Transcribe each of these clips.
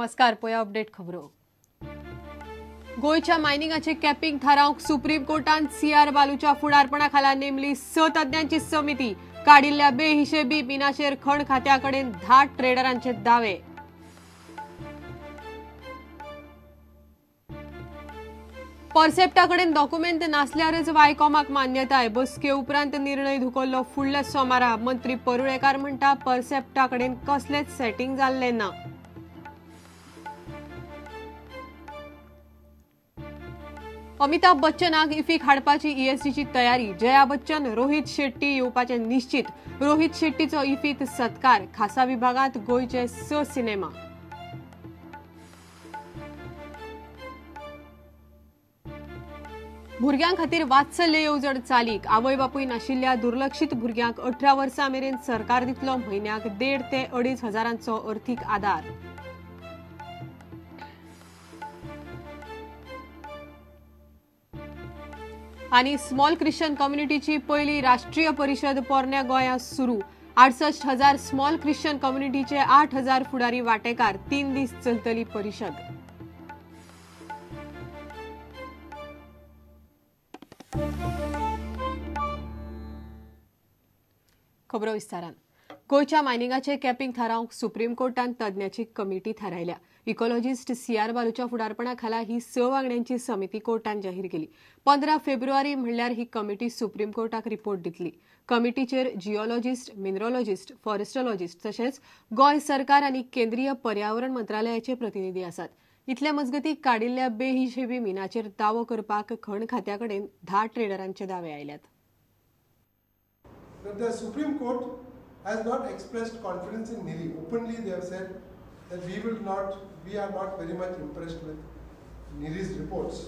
नमस्कार, पळया अपडेट खबरो। गोयच्या मायनिंगाचे कॅपिंग थारावंक सुप्रीम कोर्टान सीआर बालूच्या फुडारपणाखाला नेमली 6 तज्ञांची समिती। काडिल्ल्या बेहिशेबी बिनाचेर खण खात्याकडेन 10 ट्रेडरांचे दावे। परसेप्टाकडेन डॉक्युमेंट नासल्यारच वायकॉमाक मान्यताय। बसके उपरांत निर्णय धुकल्लो फुडल्या सोमारा। मंत्री परुळेकार म्हणटा परसेप्टाकडेन कसलेच सेटिंग जाल्ले ना। अमिताभ बच्चनाक इफीक हाडपाची ईएसटीची तयारी। जया बच्चन, रोहित शेट्टी येवपाचे निश्चित। रोहित शेट्टीचो इफीत सत्कार। खासा विभागात गोयचे 6 सिनेमा। भुरग्यां खातीर वात्सल्य येवजण चालीक। आवय बापूय नाशिल्ल्या दुर्लक्षित भुरग्यांक 18 वर्सां मेरेन सरकार दितलो म्हयन्याक 1,500 ते 2,500 अर्थीक आदार। आणि स्मॉल ख्रिश्चन कम्युनिटीची पहिली राष्ट्रीय परिषद पोरण्या गोंयांत सुरू। 68,000 स्मॉल ख्रिश्चन कम्युनिटीचे 8,000 फुडारी वांटेकार। 3 दीस चलतली परिषद। खबरो विस्तारान। गोयच्या मायनिंगाचे कॅपिंग थारावंक सुप्रीम कोर्टान तज्ञाची कमिटी थारायल्या। इकॉलॉजिस्ट सीआर बालूच्या फुडारपणाखाला ही 6 वांगड्यांची समिती कोर्टान जाहीर केली। 15 फेब्रुवारी म्हणल्यार ही कमिटी सुप्रीम कोर्टाक रिपोर्ट दितली। कमिटीचेर जिओलॉजिस्ट, मिनरॉलॉजिस्ट, फॉरेस्टॉलॉजिस्ट तशेंच गोंय सरकार आनी केंद्रीय पर्यावरण मंत्रालयाचे प्रतिनिधी आसात। इतले मजगती काडिल्ल्या बेहिशेबी मिनाचेर दावो करपाक खण खात्याकडेन 10 ट्रेडरांचे दावे आयल्यात। The Supreme Court has not expressed confidence in NIRI. Openly they have said that we are not very much impressed with NIRI's reports.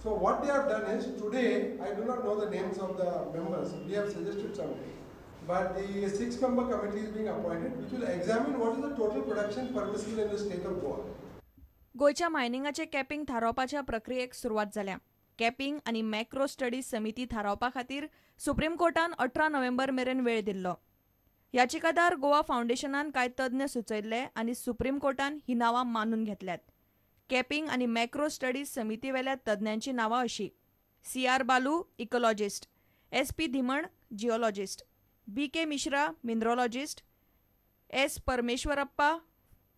So what they have done is, today, I do not know the names of the members, we have suggested something, but the 6-member committee is being appointed, which will examine what is the total production permissible in the state of Goa. गोयच्या मायनिंगाचे capping थारावपाच्या प्रक्रियेक सुरवात जाल्या। Capping आणि macro studies समिती थारावपा खातीर supreme कोर्टान 18 November मेरेन वेळ दिल्लो। याचिकादार गोवा फाउंडेशनान कांय तज्ञ सुचयल्ले आनी सुप्रीम कोर्टान ही नावां मानून घेतल्यात। कॅपिंग आणि मॅक्रो स्टडीज समितीवेल्या तज्ञांची नावां अशी: CR Balu, ecologist; SP Dhiman, geologist; BK Mishra, mineralogist; S Parameshwarappa,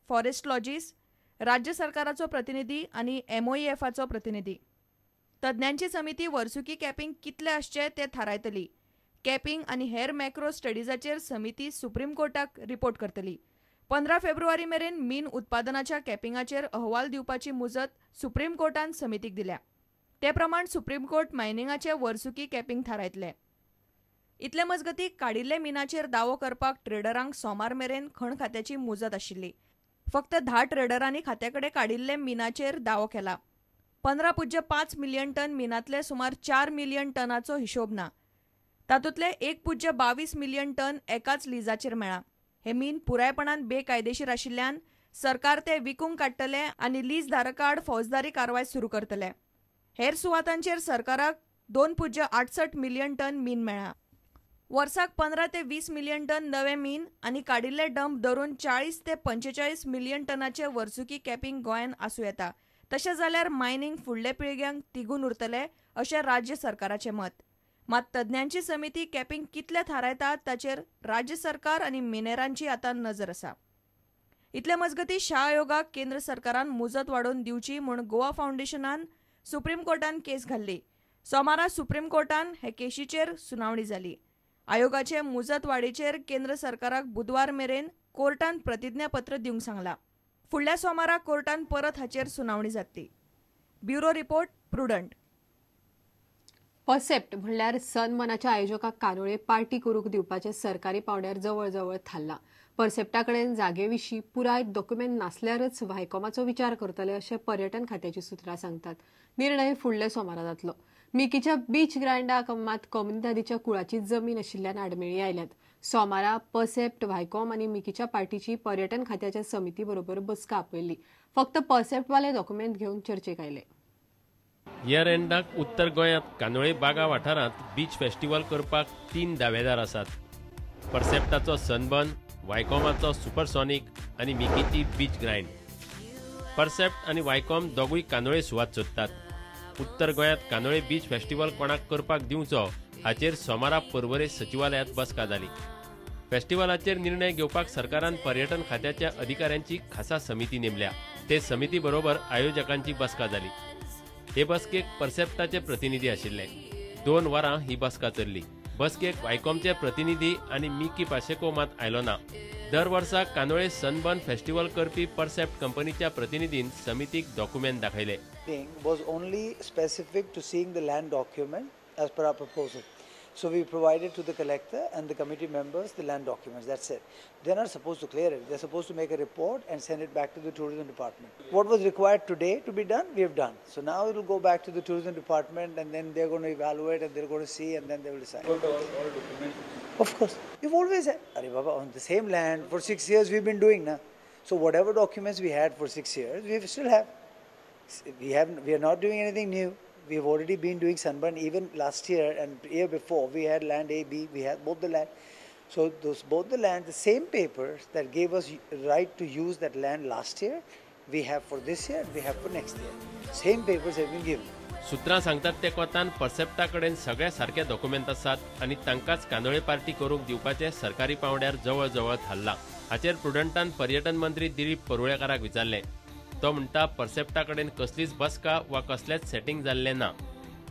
forestologist; राज्य सरकाराचो प्रतिनिधी आनी MOEFचो प्रतिनिधी। तज्ञांची समिती वर्सुकी कॅपिंग कितले आसचे ते थारायतली। कॅपिंग आनी हेर मॅक्रो स्टडीजाचेर समिती सुप्रीम कोर्टाक रिपोर्ट करतली। 15 फेब्रुवारी मेरेन मीन उत्पादनाच्या कॅपिंगाचेर अहवाल दिवपाची मुजत सुप्रीम कोर्टान समितीक दिल्या। ते प्रमाण सुप्रीम कोर्ट मायनिंगाचे वर्सुकी कॅपिंग थारायतले। इतले मजगती काडिल्ले मिनाचेर दावो करपाक ट्रेडरांक सोमार मेरेन खण खात्याची मुजत आशिल्ली। फक्त 10 ट्रेडरांनी खात्याकडे काडिल्ले मिनाचेर दावो केला। 15.5 मिलियन टन मिनातले सुमार 4 मिलियन टनाचो हिशोब ना। तातूंतले 1.22 मिलियन टन एकाच लिजाचेर मेळा। हे मीन पुरायपणान बेकायदेशीर आशिल्ल्यान सरकार ते विकूंक काडटले आनी लीज धारकाआड फौजदारी कारवाय सुरू करतले। हेर सुवातांचेर सरकाराक 2.68 मिलियन टन मीन मेळा। वर्साक 15 ते 20 मिलियन टन नवे मीन आनी काडिल्ले डंप धरून 40 ते 45 मिलियन टनाचे वर्सुकी कॅपिंग गोंयान आसूं येता। तशें जाल्यार मायनिंग फुडले पिळग्यांक तिगून उरतले अशें राज्य सरकाराचें मत। मात तज्ञांची समिती कॅपिंग कितले थारायतात ताचेर राज्य सरकार आनी मिनेरांची आतां नजर आसा। इतले मजगती शाह आयोगाक केंद्र सरकारान मुजत वाडोवन दिवची म्हूण गोवा फाउंडेशनान सुप्रीम कोर्टान केस घाल्ली। सोमारा सुप्रीम कोर्टान हे केशीचेर सुनावणी जाली। आयोगाचे मुजत वाडीचेर केंद्र सरकाराक बुधवार मेरेन कोर्टान प्रतिज्ञापत्र दिवंक सांगला। फुडल्या सोमारा कोर्टान परत हाचेर सुनावणी जातली। Bureau report, prudent. परसेप्ट म्हणल्यार सन्मानाच्या आयोजकाक कानोळे पार्टी करूंक दिवपाचे सरकारी पावंड्यार जवळ जवळ थारला। परसेप्टाकडेन जागेविशीं पुराय डॉक्युमेंट नासल्यारच व्हायकॉमाचो विचार करतले अशें पर्यटन खात्याची सुत्रां सांगतात। निर्णय फुडल्या सोमारा जातलो। मिकीच्या बीच ग्रांडाक मात कम्युनिदादीच्या कुळाची जमीन आशिल्ल्यान आडमेळी आयल्यात। सोमारा परसेप्ट, व्हायकॉम आनी मिकीच्या पार्टीची पर्यटन खात्याच्या समिती बरोबर बसका आपयल्ली। फक्त परसेप्टवाले डॉक्युमेंट घेवन चर्चेक आयले। इयर एंडाक उत्तर गोंयांत कानोळे बागा वाठारांत बीच फेस्टिवल करपाक 3 दावेदार आसात। परसेप्टाचो सनबर्न, वायकॉमाचो सुपरसॉनिक आनी मिकीची बीच ग्राइंड। परसेप्ट आणि वायकॉम दोगूय कांदोळे सुवात सोदतात। उत्तर गोंयांत कांदोळे बीच फेस्टिवल कोणाक करपाक दिवचो हाचेर सोमारा पर्वरे सचिवालयांत बसका जाली। फेस्टिवलाचेर निर्णय घेवपाक सरकारान पर्यटन खात्याच्या अधिकाऱ्यांची खासा समिती नेमल्या। ते समिती बरोबर आयोजकांची बसका जाली। हे बसकेक परसेप्टाचे प्रतिनिधी आशिल्ले। 2 वरां ही बसका चल्ली। बसकेक वायकॉमचे प्रतिनिधी आनी मिकी पाशेको मात आयलो ना। दर वर्सा कांदोळे सनबर्न फेस्टिवल करपी परसेप्ट कंपनीच्या प्रतिनिधीन समितीक document दाखयले। Was only specific to seeing the land document as per our proposal. So we provided to the collector and the committee members the land documents. That's it. They're not supposed to clear it. They're supposed to make a report and send it back to the tourism department. What was required today to be done, we have done. So now it will go back to the tourism department and then they're going to evaluate and they're going to see and then they will decide. All documents? Of course. We've always had. Arey Baba, on the same land for 6 years we've been doing now. So whatever documents we had for 6 years, we still have. We are not doing anything new. We have already been doing sunburn even last year and year before. We had land A, B, we had both the land. So both the land, the same papers that gave us right to use that land last year, we have for this year, we have for next year. Same papers have been given. सूत्रां सांगतात ते कोतान परसेप्टा कडेन सगळे सारखे document आसात आनी तांकांच Candolim party करूंक दिवपाचे सरकारी पावंड्यार जवळ जवळ थारला। हाचेर प्रुडंटान पर्यटन मंत्री दिलीप पर्वळेकाराक विचारले। तो म्हणटा परसेप्टा कडेन कसलीच बसका वा कसलेच सेटिंग जाल्ले ना।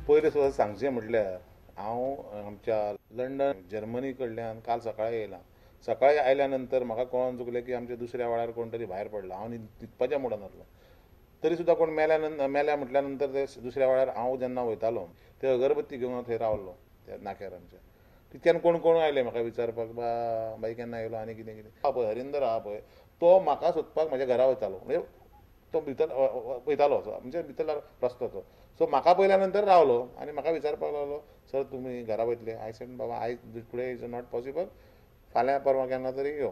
पयलीं सुद्दां सांगचें म्हटल्यार हांव आमच्या लंडन जर्मनी कडल्यान काल सकाळी येयलां। सकाळी आयल्या नंतर म्हाका कळोन चुकलें की आमच्या दुसऱ्या वाड्यार कोण तरी भायर पडला। हांव न्हिदपाच्या मुडान आसलो तरी सुद्दां कोण मेल्या म्हटल्या नंतर ते दुसऱ्या वाड्यार हांव जेन्ना वयतालो ते अगरबत्ती घेवन थंय रावलो त्या नाक्यार आमच्या। तितक्यान कोण कोण आयले म्हाका विचारपाक बाई केन्ना येयलो आनी कितें कितें पळय हरिंदर आहा पळय तो म्हाका सोदपाक म्हाज्या घरा वयतालो। म्हणजे तो भितर वयतालो म्हणजे भितर रस्तो तो। सो म्हाका पयल्या नंतर रावलो आनी म्हाका विचारपाक लागलो सर तुमी घरा वयतले? आय सेड बाबा आयज टुडे इज नॉट पॉसिबल, फाल्यां परवां केन्ना तरी यो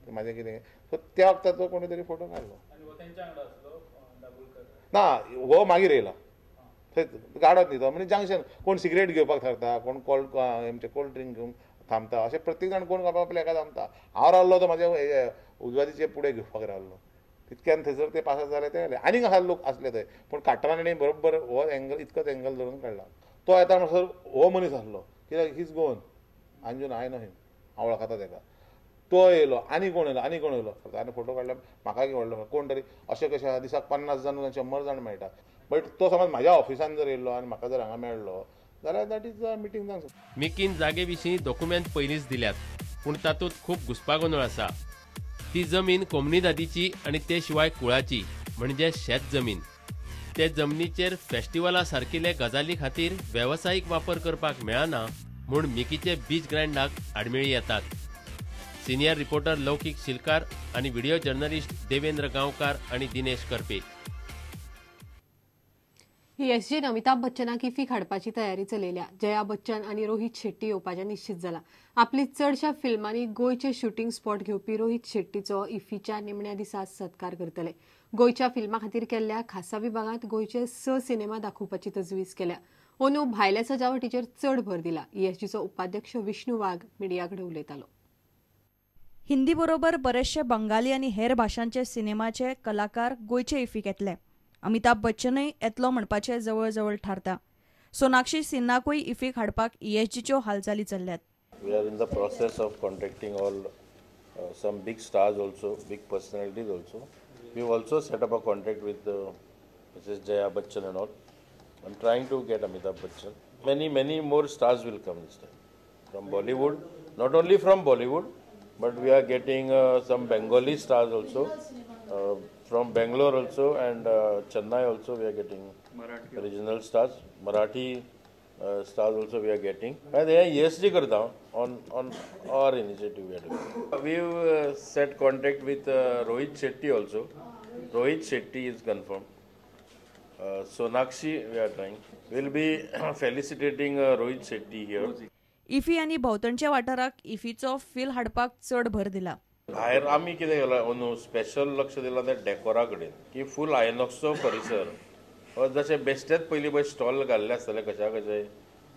म्हाजें कितें। सो त्या वक्ताचो कोणी तरी फोटो काडलो ना, हो मागीर येयला थंय गाडोच न्ही तो। म्हणजे जंक्शन कोण सिगरेट घेवपाक थारता, कोण कोल्ड ड्रिंक घेवन थांबता, अशें प्रत्येक जाण कोण आपल्या एका थांबता। हांव रावल्लो तो म्हाज्या उजवादीचे पुढे घेवपाक रावल्लो। तितक्यान थंयसर ते पास जाले ते आनीक आसा लोक आसले थंय पूण काट्टरांनी बरोबर हो एंगल इतकोच एंगल धरून काडला। तो येता म्हणसर हो मनीस आसलो कित्याक हीज गोवन अंजून आय नो हिम, हांव वळखता ताका। तो येयलो आनी कोण येयलो आनी कोण येयलो आनी फोटो काडलो म्हाका व्हडलो कोण तरी अशें कशें आहा दिसाक 50 जाण 100 जाण मेळटा। बट तो समज म्हाज्या ऑफिसान जर येयलो आनी म्हाका जर हांगा मेळ्ळो जाल्यार दॅट इज अ मिटींग जावंक शकता। मिकीन जागे विशीं डॉक्युमेंट पयलींच दिल्यात पूण तातूंत खूब घुसपागोंदळ आसा। ती जमीन कोमनीदादीची आनी ते शिवाय कुळाची म्हणजे शेत जमीन। ते जमनीचेर फेस्टिवला सारकिले गजाली खातीर वेवसायीक वापर करपाक मेळना म्हूण मिकीचे बीच ग्रँडाक आडमेळी येतात। सिनियर रिपोर्टर लौकीक शिलकार आनी व्हिडिओ जर्नलिस्ट देवेंद्र गांवकार आनी दिनेश करपे। ESGन अमिताभ बच्चनाक इफीक हाडपाची तयारी चलयल्या। जया बच्चन आनी रोहित शेट्टी येवपाचें निश्चित जाला। आपली चडशा फिल्मांनी गोंयचे शूटिंग स्पॉट घेवपी रोहित शेट्टीचो इफीच्या निमण्या दिसा सत्कार करतले। गोंयच्या फिल्मा खातीर केल्ल्या खासा विभागांत गोंयचे 6 सिनेमा दाखोवपाची तजवीज केल्या। अंदू भायल्या सजावटीचेर चड भर दिला। ESGचो उपाध्यक्ष विष्णू वाघ मिडिया कडेन उलयतालो। हिंदी बरोबर बरेचशे बंगाली आनी हेर भाशांचे सिनेमाचे कलाकार गोंयचे इफीक येतले। अमिताभ बच्चनय येतलो म्हणपाचे जवळ जवळ थारता। सोनाक्षी सिन्हाकूय इफीक हाडपाक ESGच्यो हालचाली चल्ल्यात। We are in the process of contacting all some big stars also, big personalities also. We've also set up a contact with Mrs. Jaya Bachchan and all. I'm trying to get Amitabh Bachchan. Many more stars will come this time from Bollywood. Not only from Bollywood, but we are getting some Bengali stars also. From Bangalore also and Chennai also we are getting regional stars. Marathi stars also we are getting. And they are ESG karta on our initiative we are doing. We've set contact with Rohit Shetty also. Rohit Shetty is confirmed. Sonakshi we are trying. We'll be felicitating Rohit Shetty here. IFFI आनी भोंवतणच्या वाठाराक इफीचो feel हाडपाक चड भर दिला। भायर आमी कितें केलां अंदू स्पेशल लक्ष दिलां त्या डेकोरा कडेन की फूल आयनॉक्सचो परिसर जशें बेश्टेच पयलीं पळय स्टॉल घाल्ले आसतले कशा कशे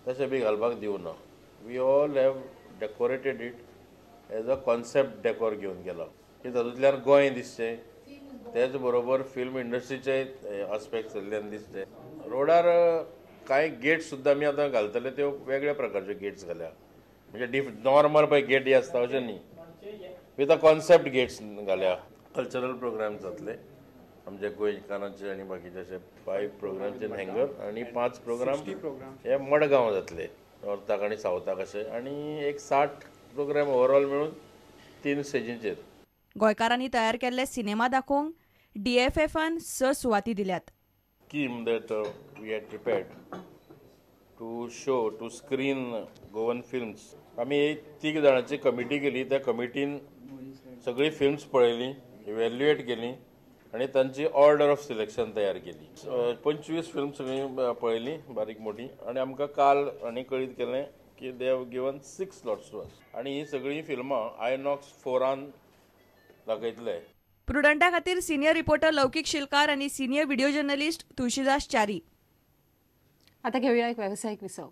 तशें बी घालपाक दिवना। We all have decorated it as a concept decor घेवन गेला की तातूंतल्यान गोंय दिसचें तेच बरोबर फिल्म इंडस्ट्रीचे आस्पेक्ट सगळ्यान दिसते. रोडार कांय गेट्स सुद्दां आमी आतां घालतले त्यो वेगळ्या प्रकारचे गेट्स घाल्या, म्हणजे नॉर्मल पळय गेट आसता अशें न्ही, विथ अ कॉन्सेप्ट गेट्स घाल्या. कल्चरल प्रोग्राम्स जातले आमचे गोंयकारांचे आनी बाकीचे अशे 5 प्रोग्राम्स इन हँगर आनी 5 प्रोग्राम हे मडगांव जातले, नॉर्थाक आनी सावथाक अशे, आनी एक 60 प्रोग्राम ओवरऑल मेळून 3 स्टेजींचेर. गोंयकारांनी तयार केल्ले सिनेमा दाखोवंक DFFन 6 सुवाती दिल्यात. Scheme that we had prepared to show, to screen Goan films. आमी 3 जाणांची कमिटी केली, त्या कमिटीन सगळी फिल्म्स पळयली, इवॅल्युएट केली आनी तांची ऑर्डर ऑफ सिलेक्शन तयार केली. 25 फिल्म सगळी पळयली बारीक मोठी, आनी आमकां काल आनी कळीत केलें की they have given 6 slots to us, आनी ही सगळीं फिल्मां आयनॉक्स 4 दाखयतले. प्रुडंटा खातीर सिनियर रिपोर्टर लौकिक शिलकार आणि सिनियर व्हिडिओ जर्नलिस्ट तुळशीदास चारी. आता घेऊया एक व्यावसायिक विसव.